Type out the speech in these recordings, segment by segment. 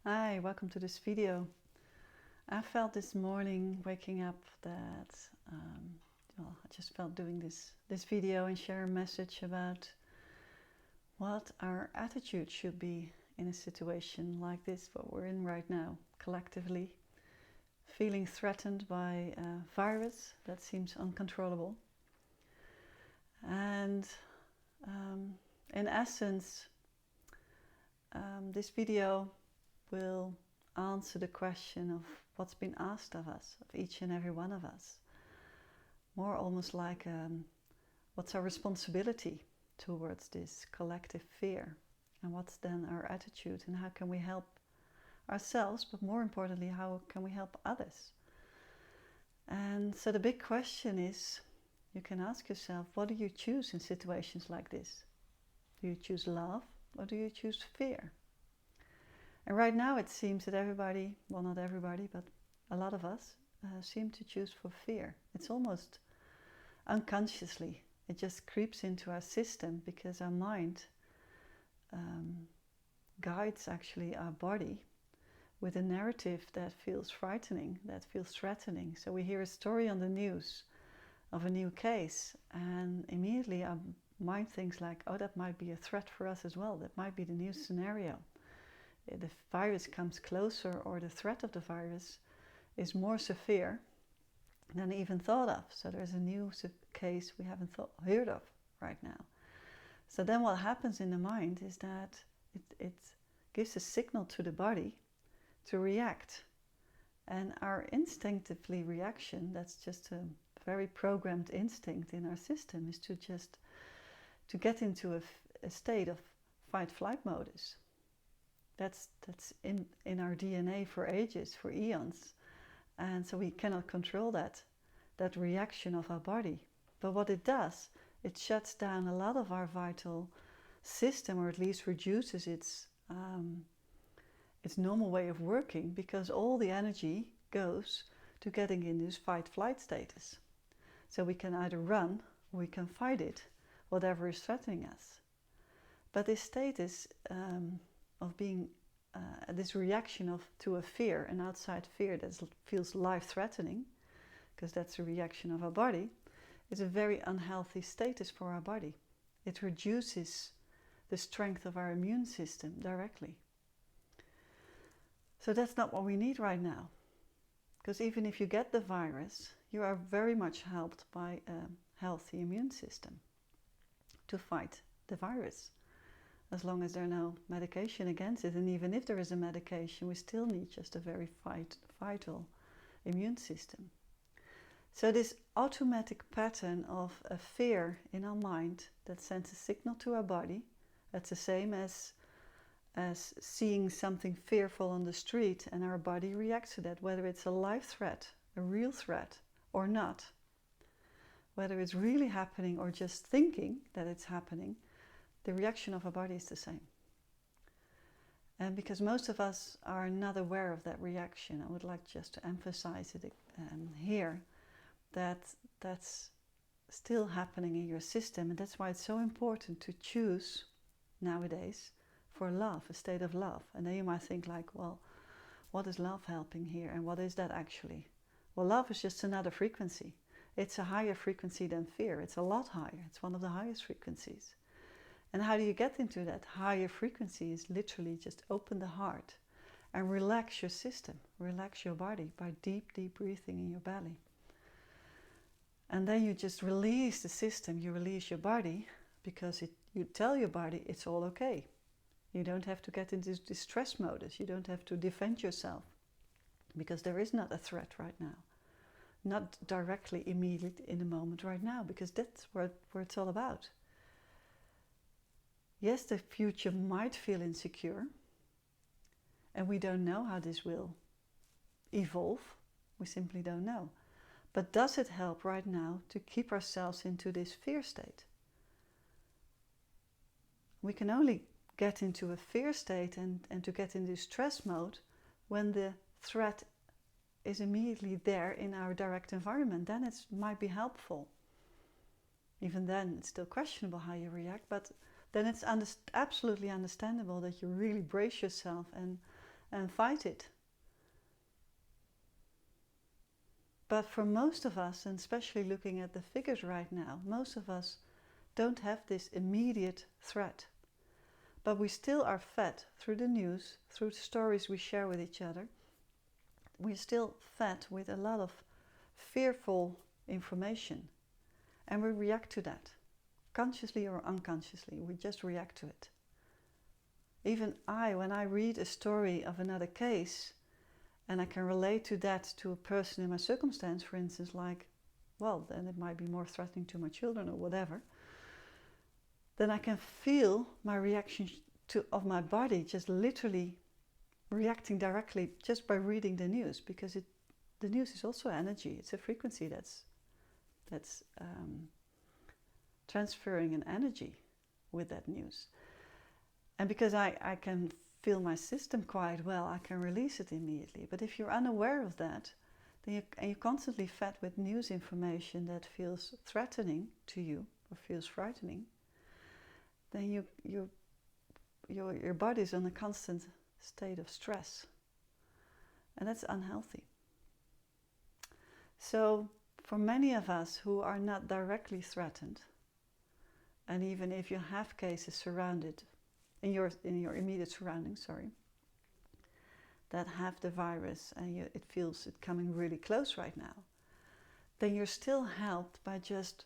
Hi, welcome to this video. I felt this morning waking up that I just felt doing this video and share a message about what our attitude should be in a situation like this, what we're in right now, collectively, feeling threatened by a virus that seems uncontrollable. And in essence, this video will answer the question of what's been asked of us, of each and every one of us. More almost like what's our responsibility towards this collective fear, and what's then our attitude, and how can we help ourselves, but more importantly, how can we help others? And so the big question is, you can ask yourself, what do you choose in situations like this? Do you choose love or do you choose fear? And right now it seems that everybody, well, not everybody, but a lot of us seem to choose for fear. It's almost unconsciously. It just creeps into our system because our mind guides actually our body with a narrative that feels frightening, that feels threatening. So we hear a story on the news of a new case, and immediately our mind thinks like, oh, that might be a threat for us as well. That might be the new scenario. The virus comes closer, or the threat of the virus is more severe than even thought of. So there's a new case we haven't heard of right now. So then what happens in the mind is that it gives a signal to the body to react. And our instinctively reaction, that's just a very programmed instinct in our system, is to get into a state of fight-flight modus. That's in our DNA for ages, for eons. And so we cannot control that reaction of our body. But what it does, it shuts down a lot of our vital system, or at least reduces its normal way of working, because all the energy goes to getting in this fight-flight status. So we can either run or we can fight it, whatever is threatening us. But this status of being this reaction to a fear, an outside fear that feels life-threatening, because that's a reaction of our body, is a very unhealthy status for our body. It reduces the strength of our immune system directly. So that's not what we need right now. Because even if you get the virus, you are very much helped by a healthy immune system to fight the virus, as long as there's no medication against it. And even if there is a medication, we still need just a very vital immune system. So this automatic pattern of a fear in our mind that sends a signal to our body, that's the same as seeing something fearful on the street, and our body reacts to that, whether it's a live threat, a real threat, or not. Whether it's really happening or just thinking that it's happening, the reaction of our body is the same. And because most of us are not aware of that reaction, I would like just to emphasize it here, that that's still happening in your system. And that's why it's so important to choose nowadays for love, a state of love. And then you might think like, well, what is love helping here? And what is that actually? Well, love is just another frequency. It's a higher frequency than fear. It's a lot higher. It's one of the highest frequencies. And how do you get into that higher frequency is literally just open the heart and relax your system, relax your body by deep, deep breathing in your belly. And then you just release the system, you release your body, because you tell your body it's all okay. You don't have to get into distress modus, you don't have to defend yourself, because there is not a threat right now. Not directly, immediate, in the moment right now, because that's what it's all about. Yes, the future might feel insecure, and we don't know how this will evolve. We simply don't know. But does it help right now to keep ourselves into this fear state? We can only get into a fear state and to get into stress mode when the threat is immediately there in our direct environment. Then it might be helpful. Even then, it's still questionable how you react, but then it's absolutely understandable that you really brace yourself and fight it. But for most of us, and especially looking at the figures right now, most of us don't have this immediate threat. But we still are fed through the news, through the stories we share with each other. We're still fed with a lot of fearful information. And we react to that, consciously or unconsciously. We just react to it. Even when I read a story of another case, and I can relate to that to a person in my circumstance, for instance, like, well, then it might be more threatening to my children or whatever, then I can feel my reaction of my body just literally reacting directly just by reading the news, because the news is also energy. It's a frequency that's transferring an energy with that news. And because I can feel my system quite well, I can release it immediately. But if you're unaware of that, then you're constantly fed with news information that feels threatening to you or feels frightening, then your body is in a constant state of stress. And that's unhealthy. So for many of us who are not directly threatened, and even if you have cases surrounded in your immediate surroundings, that have the virus and it feels it coming really close right now, then you're still helped by just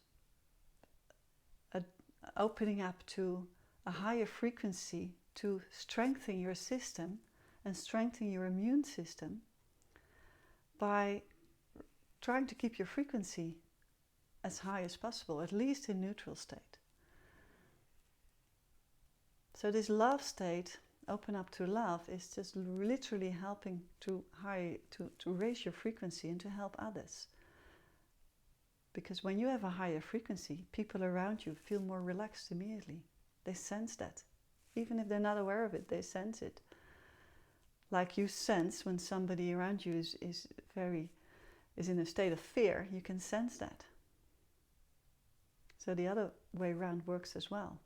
opening up to a higher frequency to strengthen your system and strengthen your immune system by trying to keep your frequency as high as possible, at least in neutral state. So this love state, open up to love, is just literally helping to raise your frequency and to help others. Because when you have a higher frequency, people around you feel more relaxed immediately. They sense that. Even if they're not aware of it, they sense it. Like you sense when somebody around you is in a state of fear, you can sense that. So the other way around works as well.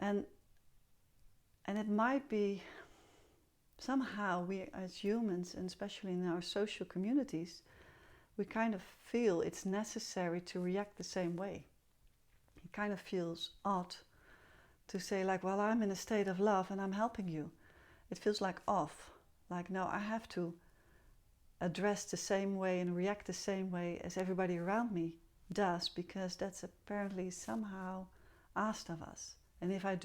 And it might be somehow we as humans, and especially in our social communities, we kind of feel it's necessary to react the same way. It kind of feels odd to say like, well, I'm in a state of love and I'm helping you. It feels like off. Like, no, I have to address the same way and react the same way as everybody around me does, because that's apparently somehow asked of us. And if I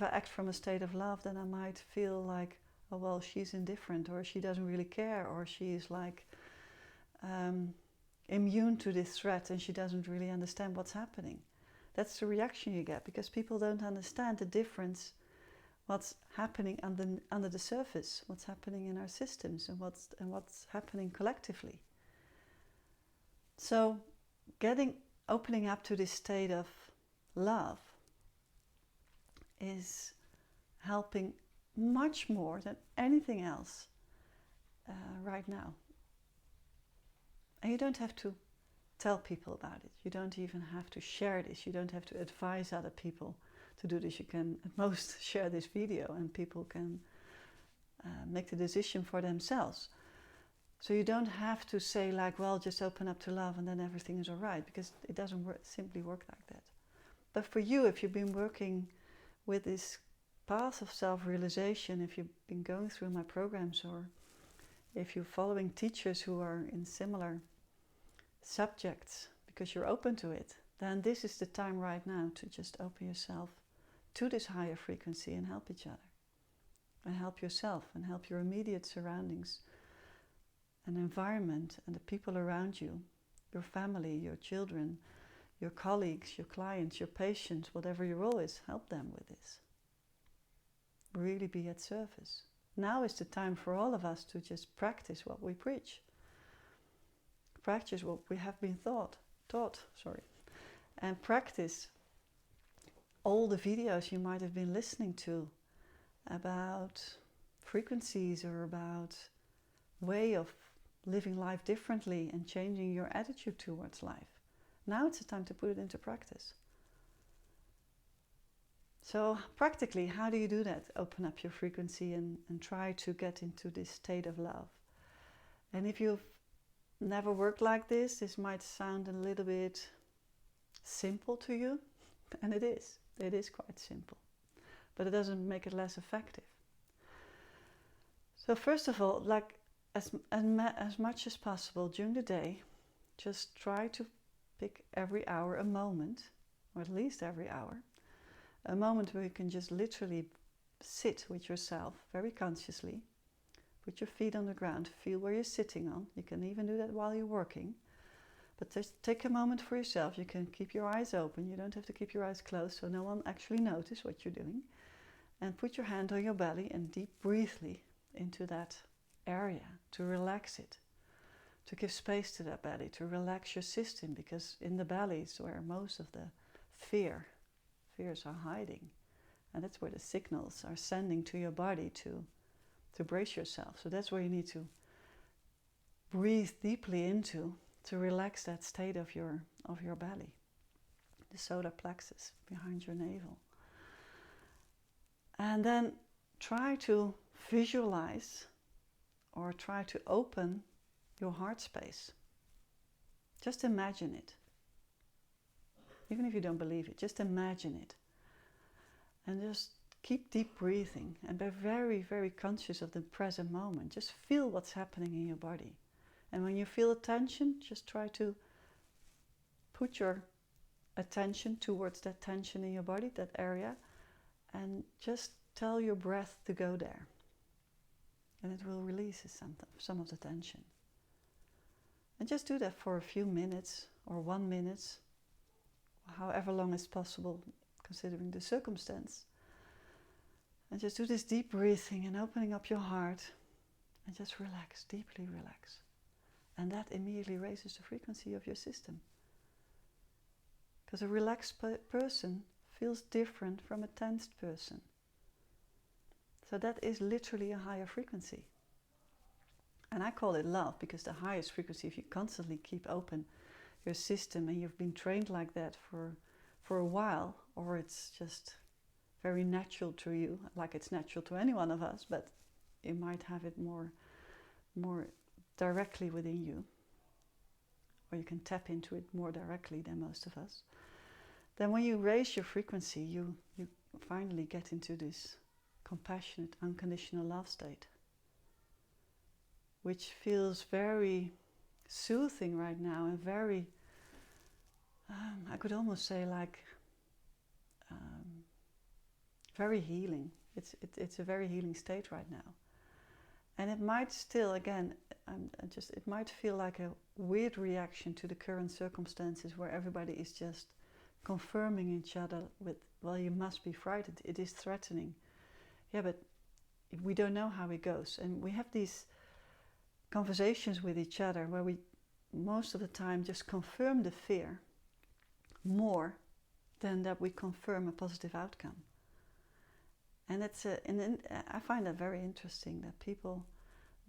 act from a state of love, then I might feel like, oh, well, she's indifferent, or she doesn't really care, or she's like immune to this threat and she doesn't really understand what's happening. That's the reaction you get, because people don't understand the difference, what's happening under the surface, what's happening in our systems, and what's happening collectively. So opening up to this state of love is helping much more than anything else right now. And you don't have to tell people about it. You don't even have to share this. You don't have to advise other people to do this. You can at most share this video and people can make the decision for themselves. So you don't have to say like, well, just open up to love and then everything is all right, because it doesn't simply work like that. But for you, if you've been working with this path of self-realization, if you've been going through my programs, or if you're following teachers who are in similar subjects, because you're open to it, then this is the time right now to just open yourself to this higher frequency and help each other. And help yourself and help your immediate surroundings and environment and the people around you, your family, your children, your colleagues, your clients, your patients, whatever your role is, help them with this. Really be at service. Now is the time for all of us to just practice what we preach. Practice what we have been taught, and practice all the videos you might have been listening to about frequencies or about way of living life differently and changing your attitude towards life. Now it's the time to put it into practice. So practically, how do you do that? Open up your frequency and try to get into this state of love. And if you've never worked like this might sound a little bit simple to you, and it is. It is quite simple, but it doesn't make it less effective. So first of all, like as much as possible during the day, just try to pick every hour a moment, or at least every hour, a moment where you can just literally sit with yourself very consciously. Put your feet on the ground, feel where you're sitting on. You can even do that while you're working. But just take a moment for yourself. You can keep your eyes open. You don't have to keep your eyes closed so no one actually notices what you're doing. And put your hand on your belly and deep breathly into that area to relax it, to give space to that belly, to relax your system, because in the belly is where most of the fears are hiding. And that's where the signals are sending to your body to brace yourself. So that's where you need to breathe deeply into to relax that state of your belly, the solar plexus behind your navel. And then try to visualize or try to open your heart space. Just imagine it. Even if you don't believe it, just imagine it. And just keep deep breathing and be very, very conscious of the present moment. Just feel what's happening in your body. And when you feel a tension, just try to put your attention towards that tension in your body, that area, and just tell your breath to go there. And it will release some of the tension. And just do that for a few minutes or 1 minute, however long is possible considering the circumstance. And just do this deep breathing and opening up your heart and just relax, deeply relax. And that immediately raises the frequency of your system. Because a relaxed person feels different from a tensed person. So that is literally a higher frequency. And I call it love, because the highest frequency, if you constantly keep open your system and you've been trained like that for a while, or it's just very natural to you, like it's natural to any one of us, but you might have it more directly within you, or you can tap into it more directly than most of us. Then when you raise your frequency, you finally get into this compassionate, unconditional love state, which feels very soothing right now and very, I could almost say like, very healing. It's a very healing state right now. And it might still, again, it might feel like a weird reaction to the current circumstances where everybody is just confirming each other with, well, you must be frightened. It is threatening. Yeah, but we don't know how it goes. And we have these conversations with each other where we most of the time just confirm the fear more than that we confirm a positive outcome. And I find that very interesting, that people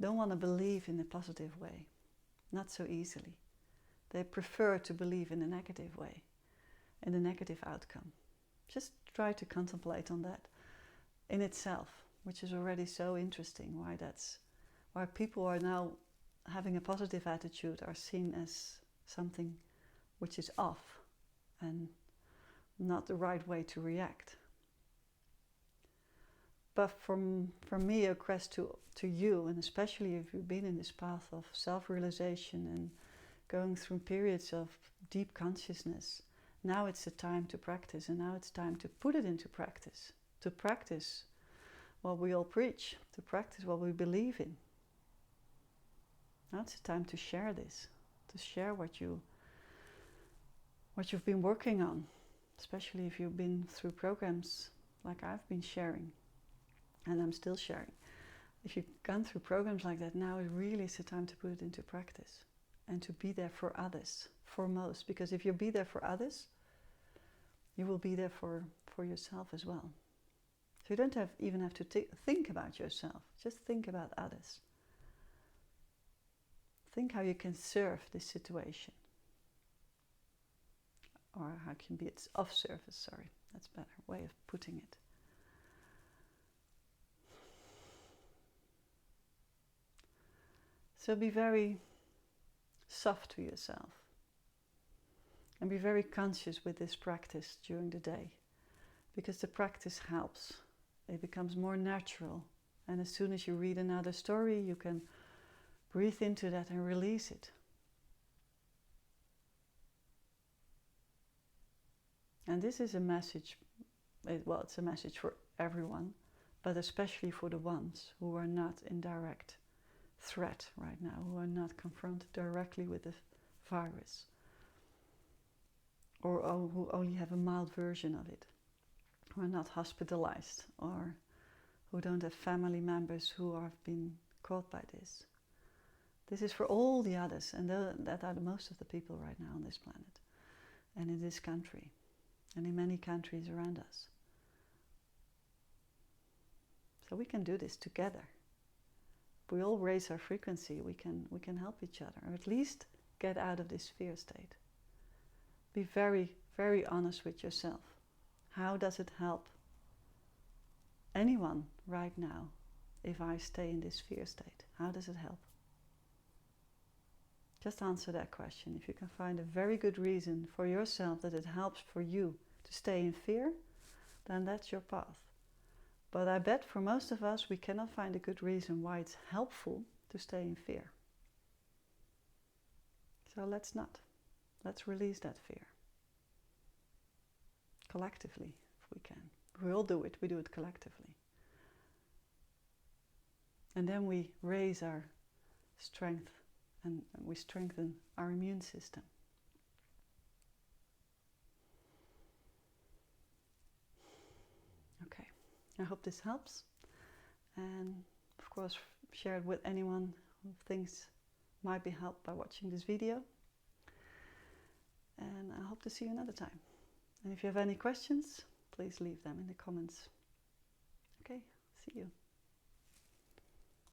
don't want to believe in a positive way, not so easily. They prefer to believe in a negative way, in a negative outcome. Just try to contemplate on that in itself, which is already so interesting, why people are now having a positive attitude are seen as something which is off and not the right way to react. But from me, a request to you, and especially if you've been in this path of self-realization and going through periods of deep consciousness, now it's the time to practice, and now it's time to put it into practice, to practice what we all preach, to practice what we believe in. Now it's the time to share this, to share what you've been working on, especially if you've been through programs like I've been sharing. And I'm still sharing. If you've gone through programs like that, now it really is the time to put it into practice and to be there for others, foremost. Because if you be there for others, you will be there for yourself as well. So you don't even have to think about yourself, just think about others. Think how you can serve this situation. Or how it can be of service, sorry. That's a better way of putting it. So be very soft to yourself and be very conscious with this practice during the day, because the practice helps. It becomes more natural, and as soon as you read another story, you can breathe into that and release it. And this is a message, well, it's a message for everyone, but especially for the ones who are not in direct threat right now, who are not confronted directly with the virus, or who only have a mild version of it, who are not hospitalized, or who don't have family members who have been caught by this. This is for all the others, and that are the most of the people right now on this planet, and in this country, and in many countries around us. So we can do this together. If we all raise our frequency, we can help each other, or at least get out of this fear state. Be very, very honest with yourself. How does it help anyone right now if I stay in this fear state? How does it help? Just answer that question. If you can find a very good reason for yourself that it helps for you to stay in fear, then that's your path. But I bet for most of us, we cannot find a good reason why it's helpful to stay in fear. So let's not. Let's release that fear. Collectively, if we can. We all do it. We do it collectively. And then we raise our strength and we strengthen our immune system. Okay, I hope this helps. And of course, share it with anyone who thinks might be helped by watching this video. And I hope to see you another time. And if you have any questions, please leave them in the comments. Okay, see you.